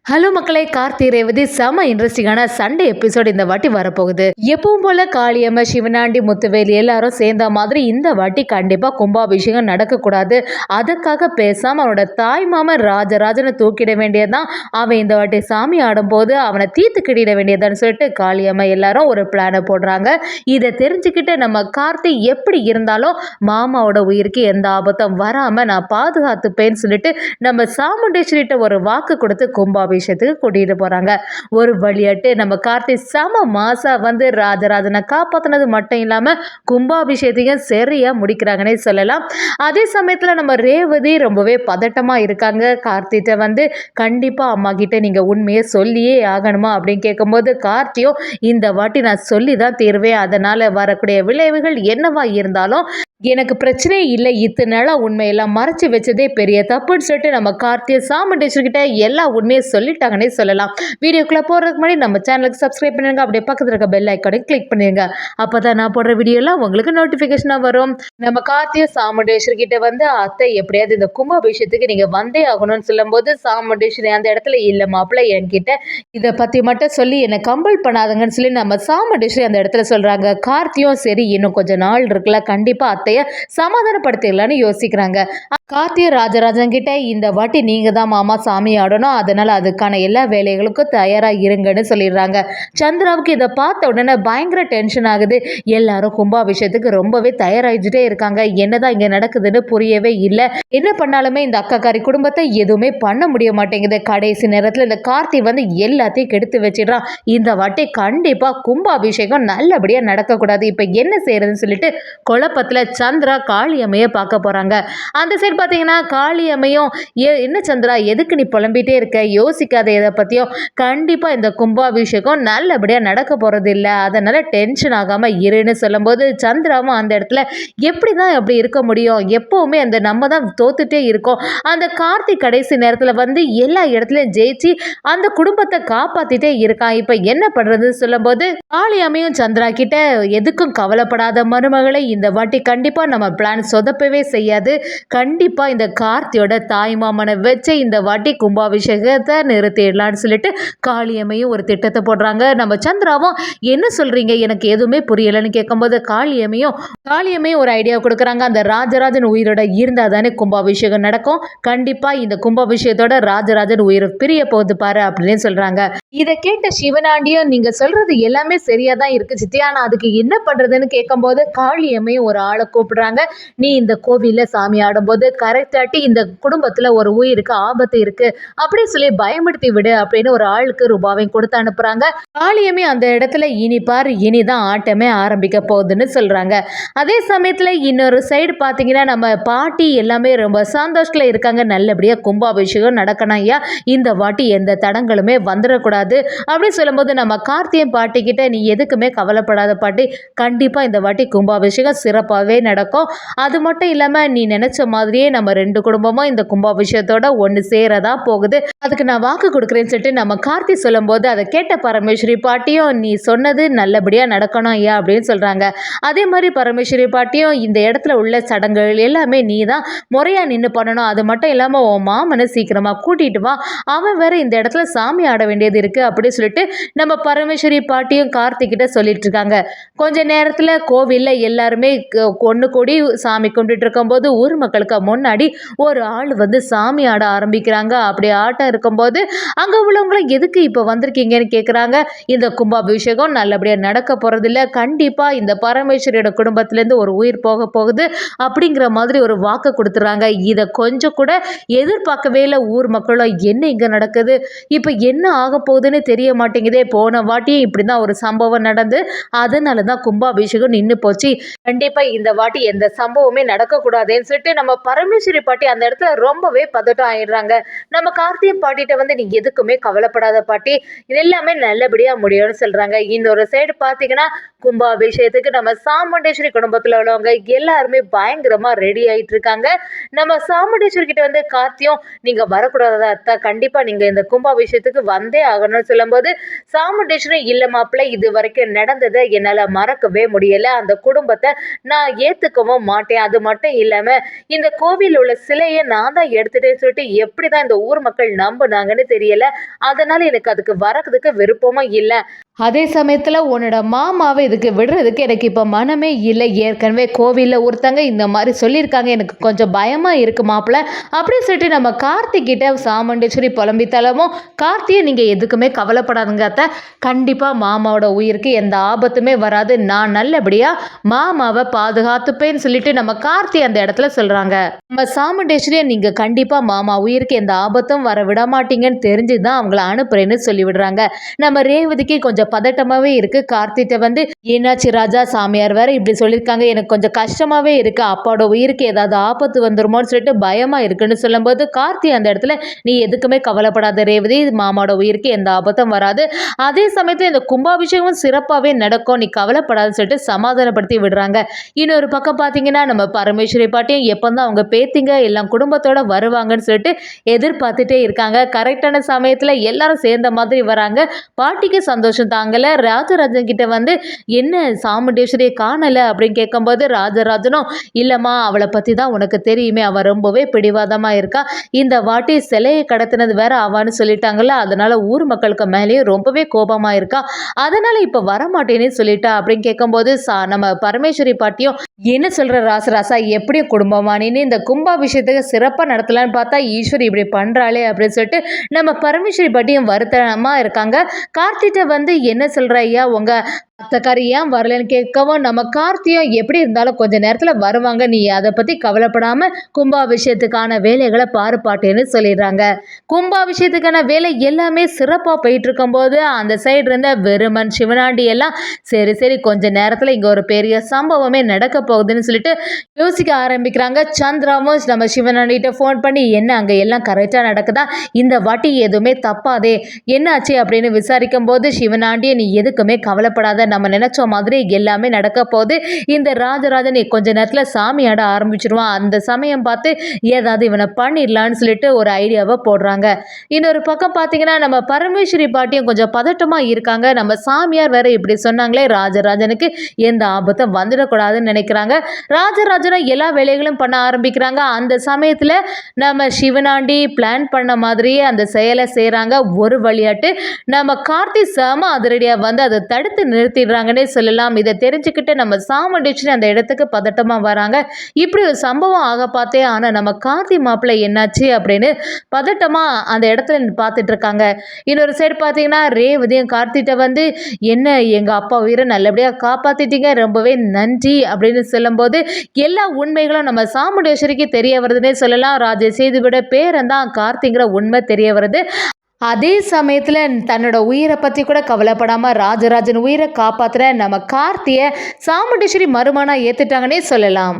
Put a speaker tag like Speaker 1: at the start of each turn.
Speaker 1: Hello மக்களே, கார்த்தி ரேவதி செம இன்ட்ரெஸ்டிங்கான சண்டே எபிசோட் இந்த வாட்டி வரப்போகுது. எப்பவும் போல காளியம்மா, சிவனாண்டி, முத்துவேல் எல்லாரும் சேர்ந்த மாதிரி இந்த வாட்டி கண்டிப்பா கும்பாபிஷேகம் நடக்கக்கூடாது. அதுக்காக பேசாம அவனோட தாய் மாமன் ராஜராஜனை தூக்கிட வேண்டியதான். அவன் இந்த வாட்டி சாமி ஆடும்போது அவனை தீர்த்து கிடிட வேண்டியதான்னு சொல்லிட்டு காளியம்மா எல்லாரும் ஒரு பிளானை போடுறாங்க. இதை தெரிஞ்சுக்கிட்டு நம்ம கார்த்தி எப்படி இருந்தாலும் மாமாவோட உயிருக்கு எந்த ஆபத்தும் வராம நான் பாதுகாத்துப்பேன்னு சொல்லிட்டு நம்ம சாமுண்டேஸ்வரிட்ட ஒரு வாக்கு கொடுத்து கும்பாபிஷேகத்துக்கு கூட்டிட்டு போறாங்க. ஒரு வழியாட்டு நம்ம கார்த்தி செம மாசா வந்து ராஜராஜனை காப்பாத்தினது மட்டும் இல்லாம கும்பாபிஷேகத்தையும் சரியா முடிக்கிறாங்கன்னே சொல்லலாம். அதே சமயத்துல நம்ம ரேவதி ரொம்பவே பதட்டமா இருக்காங்க. கார்த்திட்ட வந்து கண்டிப்பா அம்மா கிட்ட நீங்க உண்மையை சொல்லியே ஆகணுமா அப்படின்னு கேட்கும்போது கார்த்தியும் இந்த வாட்டி நான் சொல்லி தான் தீர்வேன், அதனால வரக்கூடிய விளைவுகள் என்னவா இருந்தாலும் எனக்கு பிரச்சனையே இல்லை, இத்தனை நாளாக உண்மையெல்லாம் மறைச்சி வச்சதே பெரிய தப்புன்னு சொல்லிட்டு நம்ம கார்த்தியை சாமுண்டேஸ்வரிக்கிட்ட எல்லா உண்மையை சொல்லிட்டாங்கன்னே சொல்லலாம். வீடியோக்குள்ளே போகிறதுக்கு முன்னாடி நம்ம சேனலுக்கு சப்ஸ்கிரைப் பண்ணிடுங்க, அப்படியே பக்கத்தில் இருக்க பெல் ஐக்கானை கிளிக் பண்ணிடுங்க. அப்போ தான் நான் போடுற வீடியோலாம் உங்களுக்கு நோட்டிஃபிகேஷனாக வரும். நம்ம கார்த்தியை சாமுண்டேஸ்வரிக்கிட்ட வந்து அத்தை எப்படியாவது இந்த கும்பாபிஷேகத்துக்கு நீங்கள் வந்தே ஆகணும்னு சொல்லும்போது சாமுண்டேஸ்வரி அந்த இடத்துல இல்லை மாப்பிள்ளை என்கிட்ட இதை பற்றி மட்டும் சொல்லி என்னை கம்பல் பண்ணாதுங்கன்னு சொல்லி நம்ம சாமுண்டேஸ்வரி அந்த இடத்துல சொல்கிறாங்க. கார்த்தியும் சரி இன்னும் கொஞ்சம் நாள் இருக்குல்ல, கண்டிப்பாக சமாதானப்படுத்திடலான்னு யோசிக்கிறாங்க. கார்த்திய ராஜராஜன் கிட்ட இந்த வாட்டி நீங்க தான் மாமா சாமி ஆடணும், அதனால அதுக்கான எல்லா வேலைகளுக்கும் தயாரா இருங்கன்னு சொல்லிடுறாங்க. சந்திராவுக்கு இதை பார்த்த உடனே பயங்கர டென்ஷன் ஆகுது. எல்லாரும் கும்பாபிஷேகத்துக்கு ரொம்பவே தயாராகிட்டே இருக்காங்க. என்னதான் இங்க நடக்குதுன்னு புரியவே இல்லை. என்ன பண்ணாலுமே இந்த அக்காக்காரி குடும்பத்தை எதுவுமே பண்ண முடிய மாட்டேங்குது. கடைசி நேரத்துல இந்த கார்த்தி வந்து எல்லாத்தையும் கெடுத்து வச்சிடறான். இந்த வாட்டி கண்டிப்பா கும்பாபிஷேகம் நல்லபடியா நடக்கக்கூடாது. இப்ப என்ன செய்யறதுன்னு சொல்லிட்டு குழப்பத்துல சந்திரா காளியம்மையை பார்க்க போறாங்க. அந்த சைடு பார்த்தீங்கன்னா காளியம்மையும் என்ன சந்திரா எதுக்கு நீ புலம்பிட்டே இருக்க, யோசிக்காத எதை பற்றியும், கண்டிப்பாக இந்த கும்பாபிஷேகம் நல்லபடியாக நடக்க போகிறது இல்லை, அதனால் டென்ஷன் ஆகாமல் இருன்னு சொல்லும்போது சந்திராவும் அந்த இடத்துல எப்படி தான் அப்படி இருக்க முடியும், எப்போவுமே அந்த நம்ம தான் தோத்துட்டே இருக்கோம், அந்த கார்த்திக் கடைசி நேரத்தில் வந்து எல்லா இடத்துலையும் ஜெயிச்சு அந்த குடும்பத்தை காப்பாற்றிட்டே இருக்கான், இப்போ என்ன பண்ணுறதுன்னு சொல்லும்போது காளியம்மையும் சந்திரா கிட்ட எதுக்கும் கவலைப்படாத மருமகளை, இந்த வாட்டி கண்டிப்பாக நம்ம பிளான் சொதப்பவே செய்யாது, கண்டிப்பாக இந்த கார்த்தியோட தாய் மாமனை வச்சு இந்த வாட்டி கும்பாபிஷேகத்தை நிறுத்திடலான்னு சொல்லிட்டு காளியம்மையும் ஒரு திட்டத்தை போடுறாங்க. நம்ம சந்திராவும் என்ன சொல்கிறீங்க எனக்கு எதுவுமே புரியலைன்னு கேட்கும்போது காளியம்மையும் ஒரு ஐடியா கொடுக்குறாங்க. அந்த ராஜராஜன் உயிரோட இருந்தால் தானே கும்பாபிஷேகம் நடக்கும், கண்டிப்பாக இந்த கும்பாபிஷேகத்தோட ராஜராஜன் உயிர் பிரிய போகுது பாரு அப்படின்னு சொல்கிறாங்க. இதை கேட்ட சிவனாண்டியும் நீங்கள் சொல்கிறது எல்லாமே சரியாக தான் இருக்குது சித்தி, ஆனால் அதுக்கு என்ன பண்ணுறதுன்னு கேட்கும்போது காளியம்மையும் ஒரு ஆளை கூப்பிடுறாங்க. நீ இந்த கோவிலில் சாமி ஆடும்போது கரெக்டாட்டி இந்த குடும்பத்தில் ஒரு உயிருக்கு ஆபத்து இருக்கு அப்படின்னு சொல்லி பயமுடுத்தி விடு அப்படின்னு ஒரு ஆளுக்கு ரூபாவையும் கொடுத்து அனுப்புறாங்க. காளியம்மை அந்த இடத்துல இனிப்பார் இனிதான் ஆட்டமே ஆரம்பிக்க போகுதுன்னு சொல்றாங்க. அதே சமயத்துல இன்னொரு சைடு பாத்தீங்கன்னா நம்ம பாட்டி எல்லாமே ரொம்ப சந்தோஷத்துல இருக்காங்க. நல்லபடியா கும்பாபிஷேகம் நடக்கணும் ஐயா, இந்த வாட்டி எந்த தடங்களுமே வந்துடக்கூடாது அப்படின்னு சொல்லும்போது நம்ம கார்த்தியும் பாட்டி கிட்ட நீ எதுக்குமே கவலைப்படாத பாட்டி, கண்டிப்பா இந்த வாட்டி கும்பாபிஷேகம் சிறப்பாகவே நடக்கும், அது மட்டும் இல்லாம நீ நினைச்ச மாதிரியே நம்ம ரெண்டு குடும்பமும் இந்த கும்பாபிஷேகத்தோட ஒன்று சேரதா போகுது, அதுக்கு நான் வாக்கு கொடுக்குறேன்னு சொல்லிட்டு நம்ம கார்த்தி சொல்லும்போது அதை கேட்ட பரமேஸ்வரி பாட்டியும் நீ சொன்னது நல்லபடியாக நடக்கணும் ஐயா அப்படின்னு சொல்கிறாங்க. அதே மாதிரி பரமேஸ்வரி பாட்டியும் இந்த இடத்துல உள்ள சடங்குகள் எல்லாமே நீ தான் முறையாக நின்று பண்ணணும், அது மட்டும் இல்லாமல் உன் மாமனை சீக்கிரமாக கூட்டிகிட்டு வா, அவன் வேற இந்த இடத்துல சாமி ஆட வேண்டியது இருக்குது அப்படின்னு சொல்லிட்டு நம்ம பரமேஸ்வரி பாட்டியும் கார்த்திகிட்ட சொல்லிட்டு இருக்காங்க. கொஞ்ச நேரத்தில் கோவிலில் எல்லாருமே ஒன்று கூடி சாமி கும்பிட்டு இருக்கும்போது ஊர் மக்களுக்கு முன்னாடி ஒரு ஆள் வந்து சாமி ஆட ஆரம்பிக்கிறாங்க. அப்படி ஆட்டம் இருக்கும்போது அங்கே உள்ளவங்களும் எதுக்கு இப்போ வந்திருக்கீங்கன்னு கேட்குறாங்க. இந்த கும்பாபிஷேகம் நல்லபடியாக நடக்க போகிறதில்ல, கண்டிப்பாக இந்த பரமேஸ்வரியோட குடும்பத்திலேருந்து ஒரு உயிர் போக போகுது அப்படிங்கிற மாதிரி ஒரு வாக்கு கொடுத்துறாங்க. இதை கொஞ்சம் கூட எதிர்பார்க்கவே இல்லை ஊர் மக்களும். என்ன இங்கே நடக்குது, இப்போ என்ன ஆக போகுதுன்னு தெரிய மாட்டேங்குதே, போன வாட்டியும் இப்படி தான் ஒரு சம்பவம் நடந்து அதனால தான் கும்பாபிஷேகம் நின்று போச்சு, கண்டிப்பாக இந்த வாட்டி எந்த சம்பவமே நடக்கக்கூடாதுன்னு சொல்லிட்டு நம்ம பரமேஸ்வரி பாட்டி அந்த இடத்துல ரொம்பவே பதட்டம் ஆயிடுறாங்க. நம்ம கார்த்திகை பாட்டிகிட்ட வந்து நீ எதுக்குமே கவலைப்படாத பாட்டி, இது எல்லாமே நல்லபடியா முடியும்னு சொல்றாங்க. இன்னொரு சைடு பாத்தீங்கன்னா கும்பாபிஷேகத்துக்கு நம்ம சாமுண்டேஸ்வரி குடும்பத்துல உள்ளவங்க எல்லாருமே பயங்கரமா ரெடி ஆயிட்டு இருக்காங்க. நம்ம சாமுண்டேஸ்வரி கிட்ட வந்து கார்த்தியும் நீங்க வரக்கூடாதா அத்தா, கண்டிப்பா நீங்க இந்த கும்பாபிஷேகத்துக்கு வந்தே ஆகணும்னு சொல்லும்போது சாமுண்டேஸ்வரி இல்ல மாப்பிள்ளை, இது வரைக்கும் நடந்ததை என்னால மறக்கவே முடியல, அந்த குடும்பத்தை நான் ஏத்துக்கவும் மாட்டேன். அது மட்டும் இல்லாம இந்த கோவில்ல உள்ள சிலைய நான் தான் எடுத்துட்டேன்னு சொல்லிட்டு எப்படிதான் இந்த ஊர் மக்கள் நம்புனாங்கன்னு தெரியல. அதனால எனக்கு அதுக்கு வரதுக்கு விருப்பமும் இல்ல. அதே சமயத்துல உன்னோட மாமாவை இதுக்கு விடுறதுக்கு எனக்கு இப்ப மனமே இல்லை. ஏற்கனவே கோவில்ல ஒருத்தங்க இந்த மாதிரி சொல்லியிருக்காங்க. எனக்கு கொஞ்சம் பயமா இருக்கு மாப்பிள்ள அப்படின்னு சொல்லிட்டு நம்ம கார்த்திக் கிட்ட சாமுண்டீஸ்வரி புலம்பித்தளமும், கார்த்தியை நீங்க எதுக்குமே கவலைப்படாதுங்க அத்தை. கண்டிப்பா மாமாவோட உயிருக்கு எந்த ஆபத்துமே வராது. நான் நல்லபடியா மாமாவை பாதுகாத்துப்பேன்னு சொல்லிட்டு நம்ம கார்த்தி அந்த இடத்துல சொல்றாங்க. நம்ம சாமுண்டீஸ்வரியை நீங்க கண்டிப்பா மாமா உயிருக்கு எந்த ஆபத்தும் வர விட மாட்டீங்கன்னு தெரிஞ்சுதான் அவங்கள அனுப்புறேன்னு சொல்லி விடுறாங்க. நம்ம ரேவதிக்கு கொஞ்சம் பதட்டமாவே இருக்கு. கார்த்திட்ட வந்து என்னாச்சு ராஜா, சாமியார் வேற இப்படி சொல்லியிருக்காங்க, எனக்கு கொஞ்சம் கஷ்டமாவே இருக்கு, அப்பாவோட உயிருக்கு ஏதாவது ஆபத்து வந்துருமோன்னு சொல்லிட்டு பயமா இருக்குன்னு சொல்லும்போது கார்த்தி அந்த இடத்துல நீ எதுக்குமே கவலைப்படாத ரேவதி, மாமாவோட உயிருக்கு எந்த ஆபத்தும் வராது. அதே சமயத்துல இந்த கும்பாபிஷேகமும் சிறப்பாவே நடக்கும், நீ கவலைப்படாதுன்னு சொல்லிட்டு சமாதானப்படுத்தி விடுறாங்க. இன்னொரு பக்கம் பாத்தீங்கன்னா நம்ம பரமேஸ்வரி பாட்டியும் எப்பதான் அவங்க பேத்திங்க எல்லாம் குடும்பத்தோட வருவாங்கன்னு சொல்லிட்டு எதிர்பார்த்துட்டே இருக்காங்க. கரெக்டான சமயத்துல எல்லாரும் சேர்ந்த மாதிரி வராங்க. பாட்டிக்கு சந்தோஷம் தாங்கல. ராஜராஜன் கிட்ட வந்து என்ன சாமுண்டீஸ்வரியை காணல அப்படின்னு கேட்கும்போது ராஜராஜனும் இல்லம்மா, அவளை பத்தி தான் உனக்கு தெரியுமே, அவ ரொம்பவே பிடிவாதமா இருக்கா, இந்த வாட்டி சிலையை கடத்தினது வேற அவான்னு சொல்லிட்டாங்கல்ல, அதனால ஊர் மக்களுக்கு மேலேயும் ரொம்பவே கோபமா இருக்கா, அதனால இப்ப வரமாட்டேன்னு சொல்லிட்டா அப்படின்னு கேட்கும்போது நம்ம பரமேஸ்வரி பாட்டியும் என்ன சொல்ற ராசராசா, எப்படியும் குடும்பமா நீ இந்த கும்பாபிஷேகத்துக்கு சிறப்பா நடத்தலான்னு பார்த்தா ஈஸ்வரி இப்படி பண்றாளே அப்படின்னு சொல்லிட்டு நம்ம பரமேஸ்வரி பாட்டியும் வருத்தமா இருக்காங்க. கார்த்திட்ட வந்து என்ன சொல்ற ஐயா, உங்க அத்தக்காரி ஏன் வரலன்னு கேட்கவும் நம்ம கார்த்தியும் எப்படி இருந்தாலும் கொஞ்ச நேரத்துல வருவாங்க, நீ அதை பத்தி கவலைப்படாம கும்பாபிஷேகத்துக்கான வேலைகளை பாருப்பாட்டேன்னு சொல்லிடுறாங்க. கும்பாபிஷேகத்துக்கான வேலை எல்லாமே சிறப்பா போயிட்டு இருக்கும் போது அந்த சைடு இருந்த வெறுமன் சிவனாண்டி எல்லாம் சரி சரி கொஞ்ச நேரத்துல இங்க ஒரு பெரிய சம்பவமே நடக்க போகுதுன்னு சொல்லிட்டு யோசிக்க ஆரம்பிக்கிறாங்க. சந்திராவும் நம்ம சிவனாண்டிகிட்ட ஃபோன் பண்ணி என்ன அங்க எல்லாம் கரெக்டா நடக்குதா, இந்த வாட்டி எதுவுமே தப்பாதே, என்னாச்சு அப்படின்னு விசாரிக்கும் போது சிவனாண்டியை நீ எதுக்குமே கவலைப்படாத, நம்ம நினைச்ச மாதிரி எல்லாமே நடக்க போகுது, இந்த ராஜராஜன் கொஞ்ச நேரத்துல சாமி ஆட ஆரம்பிச்சிருவான், அந்த சமயம் பார்த்து ஏதாவது இவனை பண்ணிடலான்னு சொல்லிட்டு ஒரு ஐடியாவை போடுறாங்க. இன்னொரு பக்கம் பார்த்தீங்கன்னா நம்ம பரமேஸ்வரி பாட்டியும் கொஞ்சம் பதட்டமா இருக்காங்க. நம்ம சாமியார் வேற இப்படி சொன்னாங்களே, ராஜராஜனுக்கு எந்த ஆபத்தும் வந்துடக்கூடாதுன்னு நினைக்கிறாங்க. ராஜராஜனும் எல்லா வேலைகளும் பண்ண ஆரம்பிக்கிறாங்க. அந்த சமயத்துல நம்ம சிவனாண்டி பிளான் பண்ண மாதிரியே அந்த செயலை செய்யறாங்க. ஒரு வழியாட்டு நம்ம கார்த்தி செம அதிரடியா வந்து அதை தடுத்து நிறுத்திடுறாங்கன்னே சொல்லலாம். இதை தெரிஞ்சுக்கிட்டு நம்ம சாமுண்டீஸ்வரி அந்த இடத்துக்கு பதட்டமா வராங்க. இப்படி ஒரு சம்பவம் ஆக பார்த்தே, ஆனா நம்ம கார்த்தி மாப்பிள்ளை என்னாச்சு அப்படின்னு பதட்டமா அந்த இடத்துல பார்த்துட்டு இருக்காங்க. இன்னொரு சைடு பார்த்தீங்கன்னா ரேவதியும் கார்த்திட்ட வந்து என்ன எங்க அப்பா உயிரை நல்லபடியா காப்பாத்திட்டீங்க, ரொம்பவே நன்றி அப்படின்னு சொல்லும்போது எல்லா உண்மைகளும் நம்ம சாமுண்டீஸ்வரிக்கு தெரிய வருதுன்னே சொல்லலாம். ராஜசேதுவோட பேரன் தான் கார்த்திங்கிற உண்மை தெரிய வருது. அதே சமயத்துல தன்னோட உயிரை பத்தி கூட கவலைப்படாம ராஜராஜன் உயிரை காப்பாத்துற நம்ம கார்த்தியை சாமுண்டீஸ்வரி மருமகனா ஏத்துட்டாங்கன்னே சொல்லலாம்.